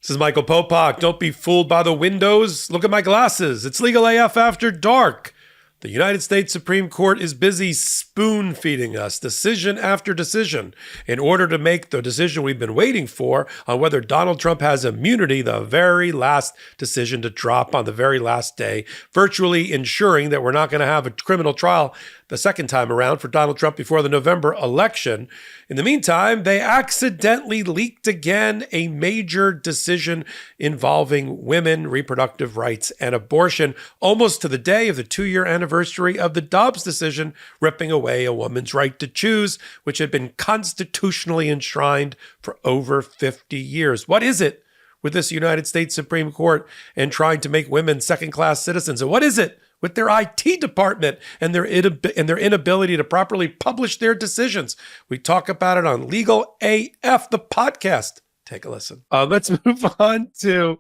This is Michael Popak. Don't be fooled by the windows. Look at my glasses. It's Legal AF After Dark. The United States Supreme Court is busy spoon feeding us decision after decision in order to make the decision we've been waiting for on whether Donald Trump has immunity, the very last decision to drop on the very last day, virtually ensuring that we're not going to have a criminal trial the second time around for Donald Trump before the November election. In the meantime, they accidentally leaked again a major decision involving women, reproductive rights, and abortion, almost to the day of the 2-year anniversary of the Dobbs decision, ripping away a woman's right to choose, which had been constitutionally enshrined for over 50 years. What is it with this United States Supreme Court and trying to make women second-class citizens? And what is it with their IT department and their inability to properly publish their decisions? We talk about it on Legal AF, the podcast. Take a listen. Let's move on to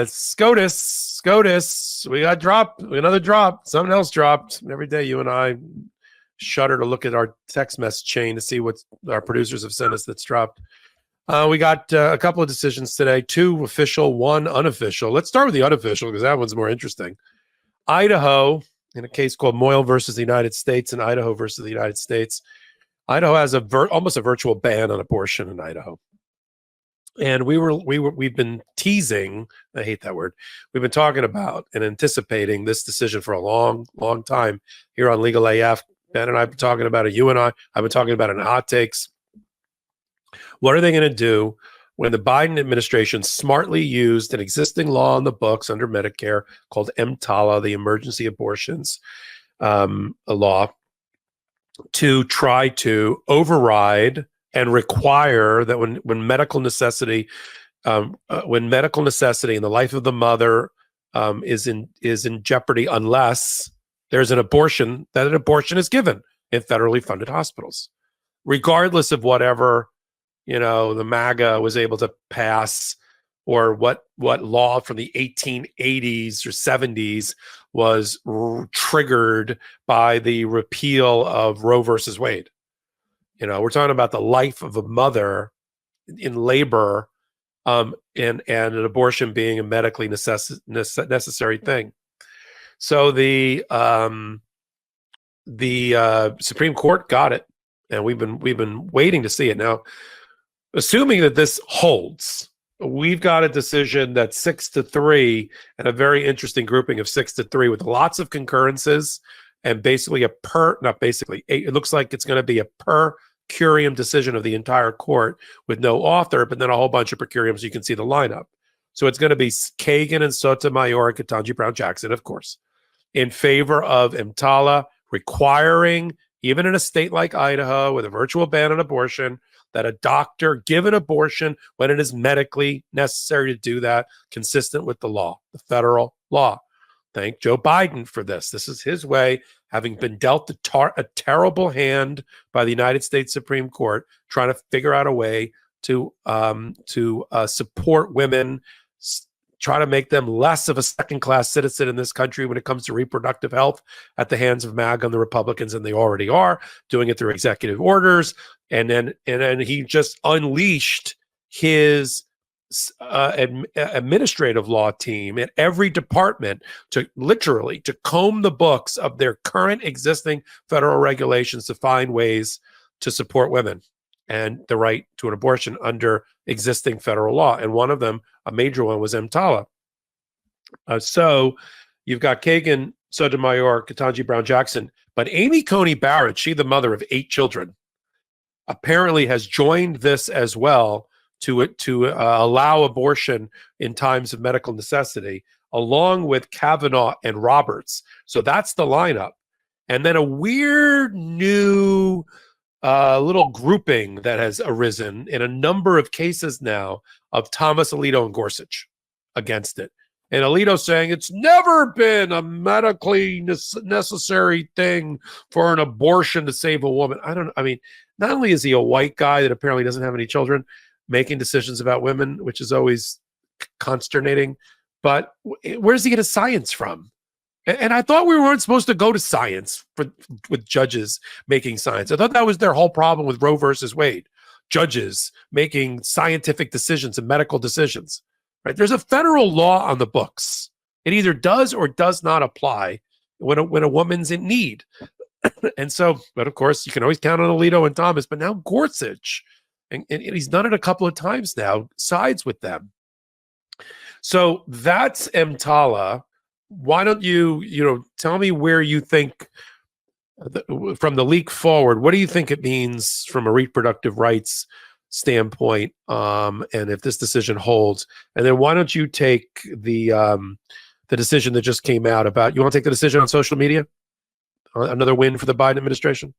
SCOTUS. We got dropped. Another drop. Something else dropped. Every day you and I shudder to look at our text message chain to see what our producers have sent us that's dropped. We got a couple of decisions today, 2 official, 1 unofficial. Let's start with the unofficial because that one's more interesting. Idaho, in a case called Moyle versus the United States and Idaho versus the United States. Idaho has almost a virtual ban on abortion in Idaho. And we've been teasing, I hate that word. We've been talking about and anticipating this decision for a long, long time here on Legal AF. Ben and I have been talking about it. You and I've been talking about it in hot takes. What are they going to do when the Biden administration smartly used an existing law on the books under Medicare called EMTALA, the Emergency Abortions Law, to try to override and require that when medical necessity in the life of the mother is in jeopardy, unless there's an abortion, that an abortion is given in federally funded hospitals, regardless of whatever the MAGA was able to pass, or what law from the 1880s or 70s was triggered by the repeal of Roe versus Wade. We're talking about the life of a mother in labor, and an abortion being a medically necessary thing. So the Supreme Court got it, and we've been waiting to see it now. Assuming that this holds, we've got a decision that's 6-3 and a very interesting grouping of 6-3 with lots of concurrences and basically it looks like it's going to be a per curiam decision of the entire court with no author, but then a whole bunch of per curiams. You can see the lineup. So it's going to be Kagan and Sotomayor and Ketanji Brown Jackson, of course, in favor of EMTALA, requiring, even in a state like Idaho with a virtual ban on abortion, that a doctor give an abortion when it is medically necessary to do that, consistent with the law, the federal law. Thank Joe Biden for this. This is his way, having been dealt a terrible hand by the United States Supreme Court, trying to figure out a way to support women, try to make them less of a second-class citizen in this country when it comes to reproductive health at the hands of MAGA and the Republicans, and they already are doing it through executive orders. And then he just unleashed his administrative law team at every department to comb the books of their current existing federal regulations to find ways to support women and the right to an abortion under existing federal law. And one of them, a major one, was EMTALA. So you've got Kagan, Sotomayor, Ketanji Brown Jackson, but Amy Coney Barrett, she the mother of 8 children, apparently has joined this as well to allow abortion in times of medical necessity, along with Kavanaugh and Roberts. So that's the lineup. And then a weird new little grouping that has arisen in a number of cases now of Thomas Alito and Gorsuch against it. And Alito saying it's never been a medically necessary thing for an abortion to save a woman. Not only is he a white guy that apparently doesn't have any children making decisions about women, which is always consternating, but where's he get his science from? And I thought we weren't supposed to go to science with judges making science. I thought that was their whole problem with Roe versus Wade. judges making scientific decisions and medical decisions, right? There's a federal law on the books. It either does or does not apply when a woman's in need. And so, but of course, you can always count on Alito and Thomas, but now Gorsuch, and he's done it a couple of times now, sides with them. So that's EMTALA. Why don't you tell me where you think, from the leak forward, what do you think it means from a reproductive rights standpoint, and if this decision holds? And then why don't you take the decision that just came out about, you want to take the decision on social media? Another win for the Biden administration?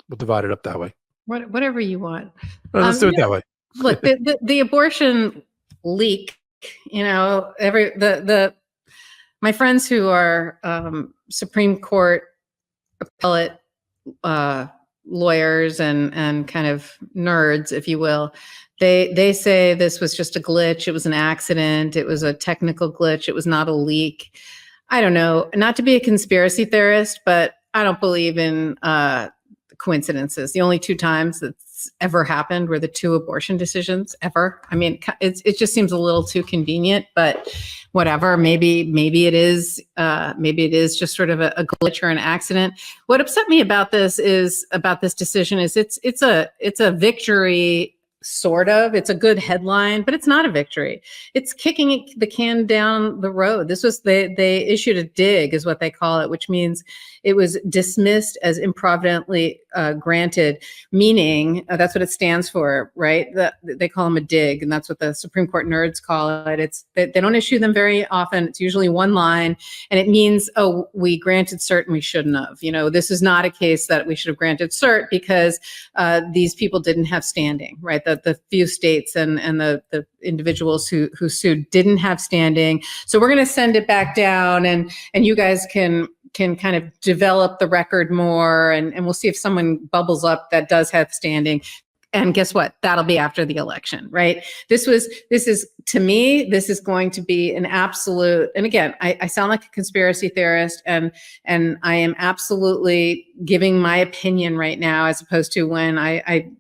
We'll divide it up that way. Whatever you want. Let's do it that way. Look, the abortion leak, my friends who are Supreme Court appellate lawyers and kind of nerds, if you will, they say this was just a glitch. It was an accident. It was a technical glitch. It was not a leak. I don't know, not to be a conspiracy theorist, but I don't believe in coincidences. The only two times that's ever happened were the two abortion decisions ever. I mean, it just seems a little too convenient, but whatever. Maybe it is just sort of a glitch or an accident. What upset me about this decision is it's a victory. Sort of. It's a good headline, but it's not a victory. It's kicking the can down the road. They issued a dig, is what they call it, which means it was dismissed as improvidently granted, meaning that's what it stands for, right? They call them a dig, and that's what the Supreme Court nerds call it. They don't issue them very often. It's usually one line, and it means, oh, we granted cert and we shouldn't have. This is not a case that we should have granted cert because these people didn't have standing, right? The few states and the individuals who sued didn't have standing. So we're going to send it back down, and you guys can kind of develop the record more, and we'll see if someone bubbles up that does have standing. And guess what? That'll be after the election, right? This is to me, this is going to be an absolute, and again, I sound like a conspiracy theorist, and I am absolutely giving my opinion right now, as opposed to when I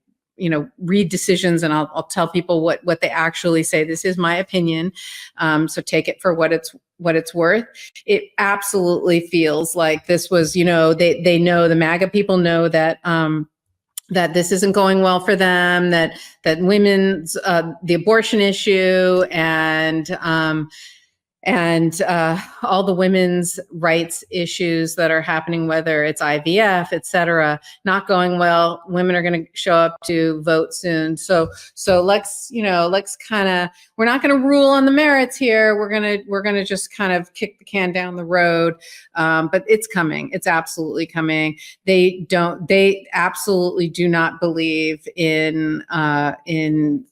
read decisions and I'll tell people what they actually say. This is my opinion. So take it for what it's worth. It absolutely feels like this was, they know, the MAGA people know that this isn't going well for them, that women's, the abortion issue and all the women's rights issues that are happening, whether it's IVF, et cetera, not going well. Women are going to show up to vote soon. So let's kind of, we're not going to rule on the merits here. We're going to just kind of kick the can down the road. But it's coming. It's absolutely coming. They absolutely do not believe in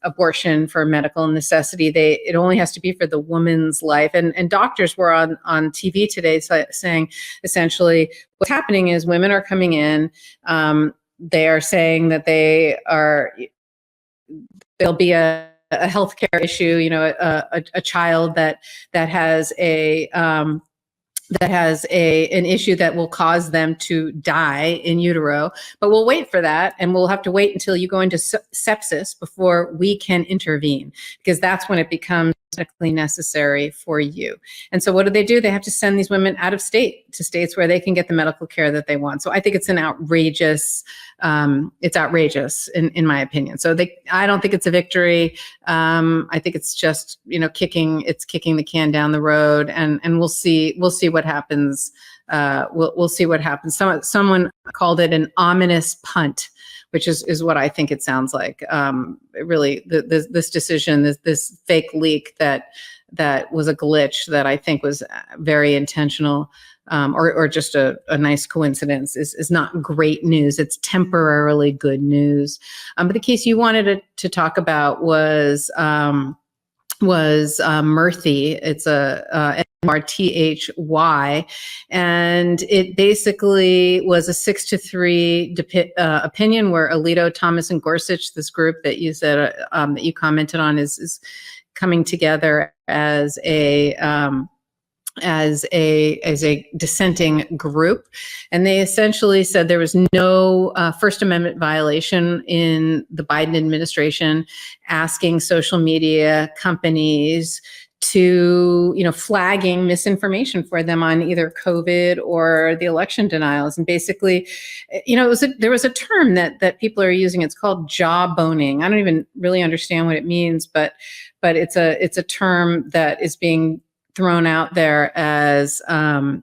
abortion for medical necessity. It only has to be for the woman's life. And doctors were on TV today saying essentially what's happening is women are coming in. They are saying that there'll be a healthcare issue, a child that has an issue that will cause them to die in utero, but we'll wait for that, and we'll have to wait until you go into sepsis before we can intervene, because that's when it becomes medically necessary for you. And so what do? They have to send these women out of state to states where they can get the medical care that they want. So I think it's an outrageous, it's outrageous in my opinion. So I don't think it's a victory. I think it's just, kicking the can down the road, and we'll see what happens. We'll see what happens. Someone called it an ominous punt, which is what I think it sounds like. Really, this decision, this fake leak that was a glitch that I think was very intentional, or just a nice coincidence, is not great news. It's temporarily good news. But the case you wanted to talk about was Murthy. It's a MRTHY, and it basically was a 6-3 opinion where Alito, Thomas, and Gorsuch, this group that you said that you commented on, is coming together as a as a dissenting group, and they essentially said there was no First Amendment violation in the Biden administration asking social media companies to, flagging misinformation for them on either COVID or the election denials. And basically, there was a term that people are using. It's called jawboning. I don't even really understand what it means, but it's a term that is being thrown out there as the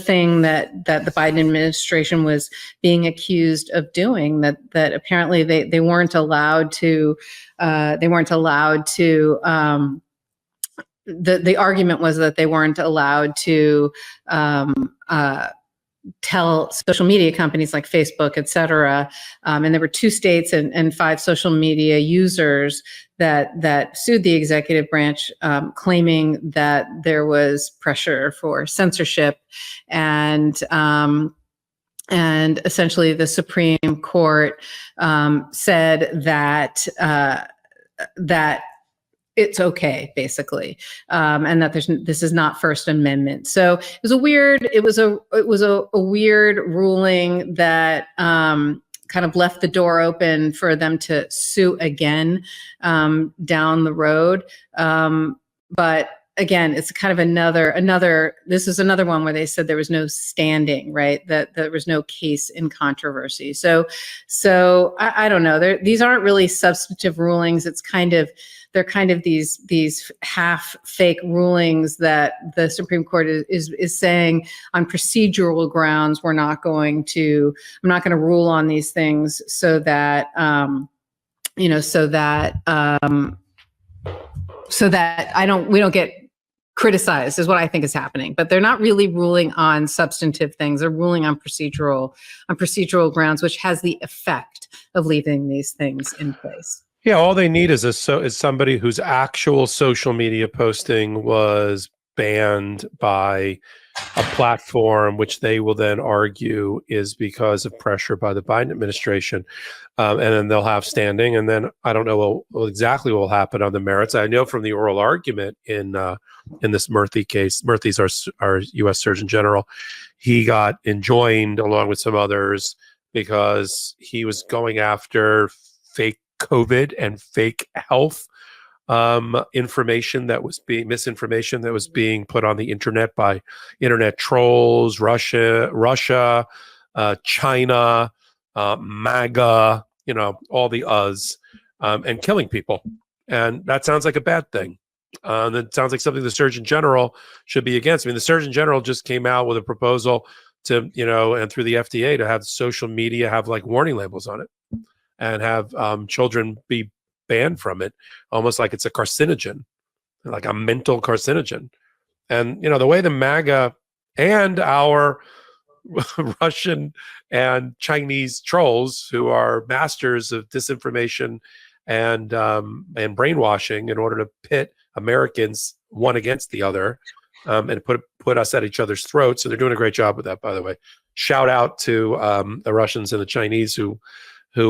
thing that the Biden administration was being accused of doing. That apparently they weren't allowed to. The argument was that they weren't allowed to tell social media companies like Facebook, et cetera. And there were 2 states and 5 social media users that sued the executive branch, claiming that there was pressure for censorship, and essentially the Supreme Court said that it's okay, basically, and that this is not First Amendment. So it was a weird ruling that kind of left the door open for them to sue again down the road. But again, it's kind of another. This is another one where they said there was no standing, right? That there was no case in controversy. So I don't know. These aren't really substantive rulings. They're kind of these half fake rulings that the Supreme Court is saying on procedural grounds. I'm not going to rule on these things so that we don't get criticized, is what I think is happening. But they're not really ruling on substantive things. They're ruling on procedural grounds, which has the effect of leaving these things in place. Yeah, all they need is somebody whose actual social media posting was banned by a platform, which they will then argue is because of pressure by the Biden administration, and then they'll have standing. And then I don't know exactly what will happen on the merits. I know from the oral argument in this Murthy case, Murthy's our U.S. Surgeon General, he got enjoined along with some others because he was going after fake COVID and fake health misinformation that was being put on the internet by internet trolls, Russia, China, MAGA, all the uhs, and killing people. And that sounds like a bad thing. That sounds like something the Surgeon General should be against. I mean, the Surgeon General just came out with a proposal to, and through the FDA, to have social media have like warning labels on it, and have children be banned from it, almost like it's a carcinogen, like a mental carcinogen. And, the way the MAGA and our Russian and Chinese trolls, who are masters of disinformation and brainwashing in order to pit Americans one against the other, and put us at each other's throats. And they're doing a great job with that, by the way. Shout out to the Russians and the Chinese who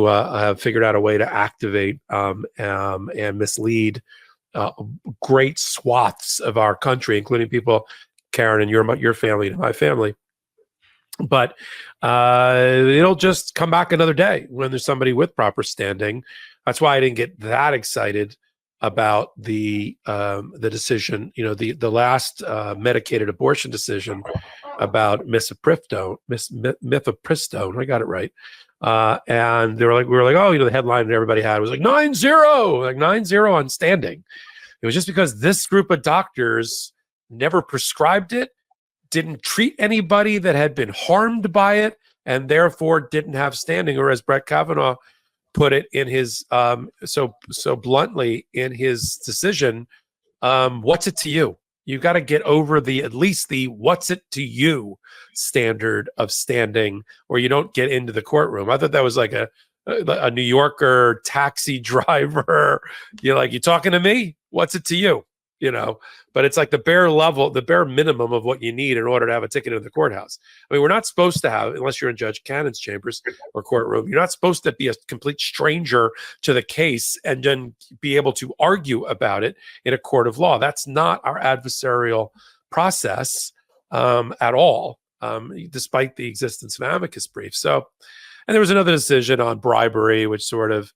have figured out a way to activate and mislead great swaths of our country, including people, Karen, and your family and my family. But it'll just come back another day when there's somebody with proper standing. That's why I didn't get that excited about the decision, the last medicated abortion decision about mifepristone. I got it right. And we were like, oh, the headline that everybody had was like 9-0, like 9-0 on standing. It was just because this group of doctors never prescribed it, didn't treat anybody that had been harmed by it, and therefore didn't have standing. Or as Brett Kavanaugh put it in his so bluntly in his decision, what's it to you? You got to get over at least the what's it to you standard of standing, or you don't get into the courtroom. I thought that was like a New Yorker taxi driver. You're like, you talking to me? What's it to you? But it's like the bare minimum of what you need in order to have a ticket in the courthouse. I mean, we're not supposed to have, unless you're in Judge Cannon's chambers or courtroom, you're not supposed to be a complete stranger to the case and then be able to argue about it in a court of law. That's not our adversarial process at all, despite the existence of amicus briefs. So, and there was another decision on bribery, which sort of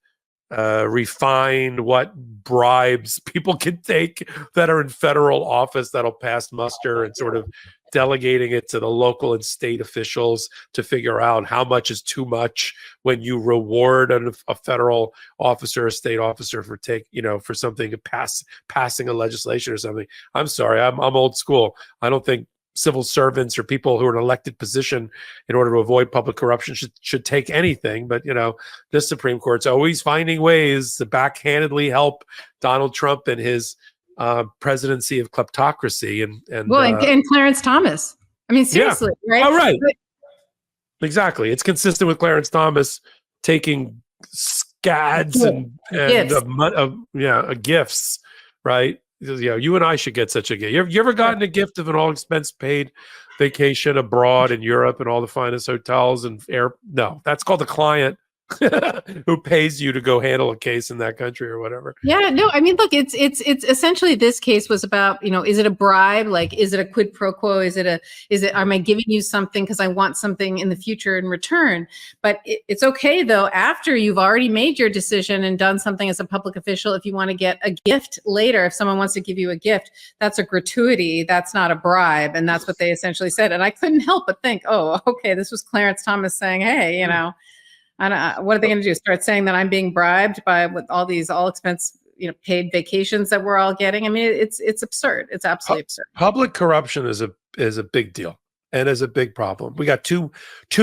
refined what bribes people can take that are in federal office that'll pass muster, and sort of delegating it to the local and state officials to figure out how much is too much when you reward a federal officer, a state officer for for something, passing a legislation or something. I'm sorry, I'm old school. I don't think civil servants or people who are in an elected position in order to avoid public corruption should take anything. But, this Supreme Court's always finding ways to backhandedly help Donald Trump and his presidency of kleptocracy. And Clarence Thomas. I mean, seriously, right? Oh, right. Exactly. It's consistent with Clarence Thomas taking scads and gifts, right? You and I should get such a gift. You ever gotten a gift of an all expense paid vacation abroad in Europe and all the finest hotels and air? No, that's called the client who pays you to go handle a case in that country or whatever. Yeah, no, I mean, look, it's essentially, this case was about, is it a bribe? Like, is it a quid pro quo? Am I giving you something because I want something in the future in return? But it's okay, though, after you've already made your decision and done something as a public official, if you want to get a gift later, if someone wants to give you a gift, that's a gratuity. That's not a bribe. And that's what they essentially said. And I couldn't help but think, oh, okay, this was Clarence Thomas saying, hey, what are they going to do? Start saying that I'm being bribed with all these all expense, paid vacations that we're all getting? I mean, it's absurd. It's absolutely absurd. Public corruption is a big deal and is a big problem. We got two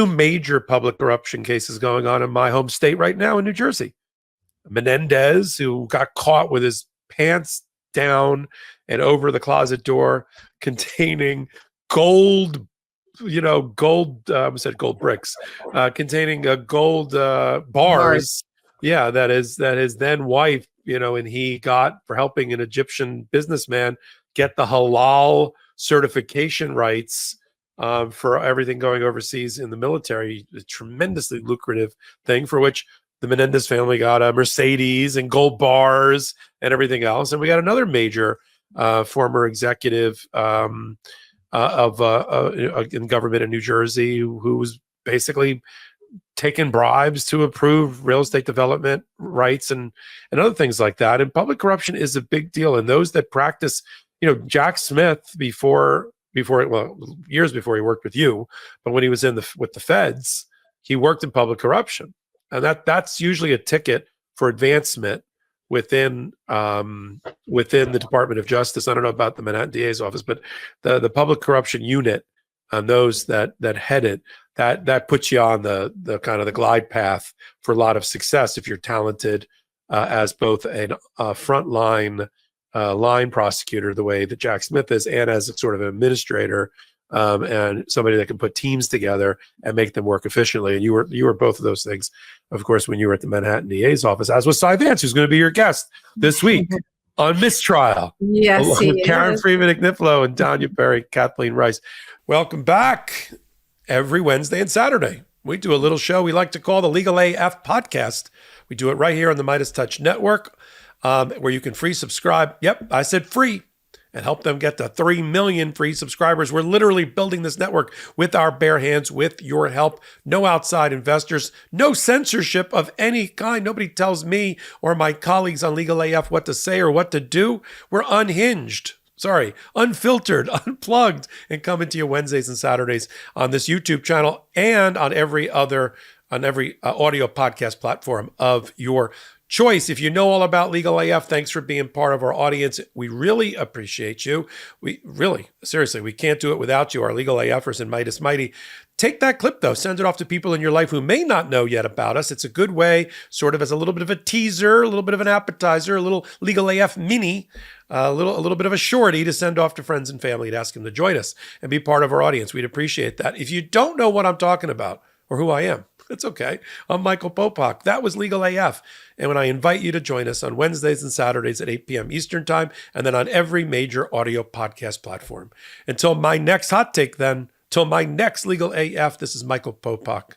major public corruption cases going on in my home state right now in New Jersey. Menendez, who got caught with his pants down and over the closet door containing gold I said gold bricks, containing gold bars. Yeah, that his then wife, and he got for helping an Egyptian businessman get the halal certification rights for everything going overseas in the military. A tremendously lucrative thing for which the Menendez family got a Mercedes and gold bars and everything else. And we got another major former executive in government in New Jersey who was basically taking bribes to approve real estate development rights and other things like that. And public corruption is a big deal. And those that practice, Jack Smith years before he worked with you, but when he was with the feds, he worked in public corruption. And that's usually a ticket for advancement within the Department of Justice. I don't know about the Manhattan DA's office, but the public corruption unit and those that head it, that puts you on the kind of the glide path for a lot of success if you're talented as both a frontline line prosecutor, the way that Jack Smith is, and as a sort of administrator and somebody that can put teams together and make them work efficiently. And you were both of those things, of course, when you were at the Manhattan DA's office, as was Cy Vance, who's going to be your guest this week on Mistrial. Yes, along with Karen Freeman-Igniflo and Tanya Perry, Kathleen Rice. Welcome back. Every Wednesday and Saturday, we do a little show we like to call the Legal AF Podcast. We do it right here on the MeidasTouch Network, where you can free subscribe. Yep, I said free. And help them get to 3 million free subscribers. We're literally building this network with our bare hands, with your help. No outside investors, no censorship of any kind. Nobody tells me or my colleagues on Legal AF what to say or what to do. We're unhinged. Unfiltered, unplugged, and coming to you Wednesdays and Saturdays on this YouTube channel and on every audio podcast platform of your choice. If you know all about Legal AF, thanks for being part of our audience. We really appreciate you. We really, seriously, we can't do it without you, our Legal AFers and Meidas Mighty. Take that clip, though. Send it off to people in your life who may not know yet about us. It's a good way, sort of as a little bit of a teaser, a little bit of an appetizer, a little Legal AF mini, a little bit of a shorty to send off to friends and family to ask them to join us and be part of our audience. We'd appreciate that. If you don't know what I'm talking about or who I am, it's okay. I'm Michael Popak. That was Legal AF. And when I invite you to join us on Wednesdays and Saturdays at 8 p.m. Eastern Time, and then on every major audio podcast platform. Until my next hot take then, till my next Legal AF, this is Michael Popak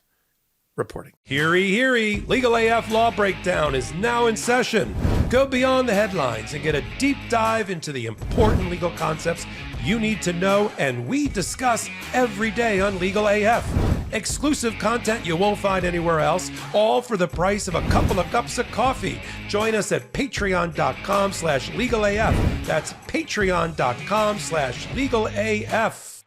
reporting. Heary, heary, Legal AF Law Breakdown is now in session. Go beyond the headlines and get a deep dive into the important legal concepts you need to know and we discuss every day on Legal AF. Exclusive content you won't find anywhere else, all for the price of a couple of cups of coffee. Join us at patreon.com/legalaf. That's patreon.com/legalaf.